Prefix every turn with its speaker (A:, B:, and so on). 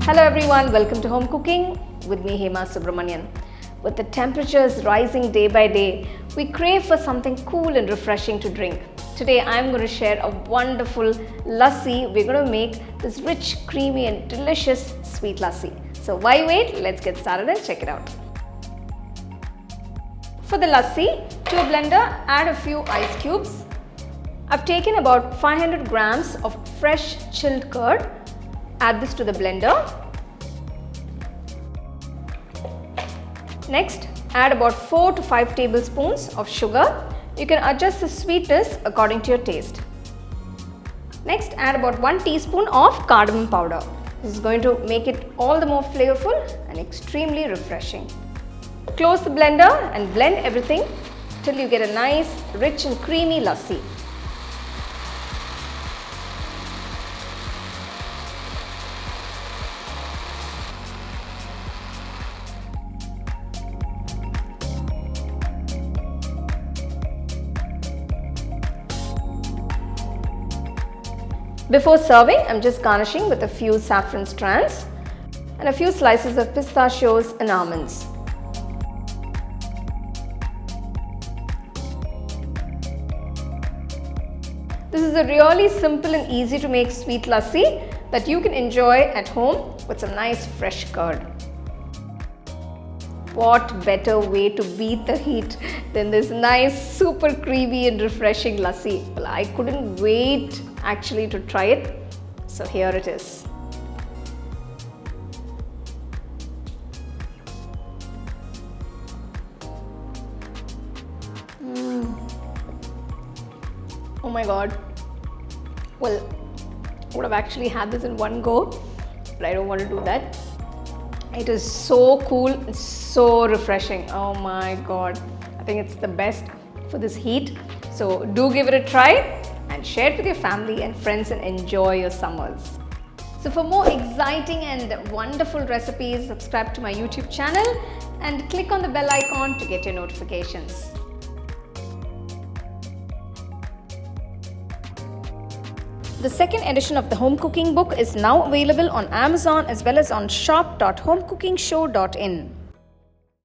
A: Hello everyone, welcome to Home Cooking with me Hema Subramanian. With the temperatures rising day by day, we crave for something cool and refreshing to drink. Today I'm going to share a wonderful lassi. We're going to make this rich, creamy and delicious sweet lassi. So why wait? Let's get started and check it out. For the lassi, to a blender, add a few ice cubes. I've taken about 500 grams of fresh chilled curd. Add this to the blender. Next, add about 4 to 5 tablespoons of sugar. You can adjust the sweetness according to your taste. Next, add about 1 teaspoon of cardamom powder. This is going to make it all the more flavorful and extremely refreshing. Close the blender and blend everything till you get a nice, rich and creamy lassi. Before serving, I'm just garnishing with a few saffron strands and a few slices of pistachios and almonds. This is a really simple and easy to make sweet lassi that you can enjoy at home with some nice fresh curd. What better way to beat the heat than this nice, super creamy and refreshing lassi? Well, I couldn't wait actually to try it. So here it is. Oh my god. Well, I would have actually had this in one go, but I don't want to do that. It is so cool and so refreshing. Oh my god. I think it's the best for this heat. So do give it a try and share it with your family and friends and enjoy your summers. So for more exciting and wonderful recipes, subscribe to my YouTube channel and click on the bell icon to get your notifications. The second edition of the home cooking book is now available on Amazon as well as on shop.homecookingshow.in.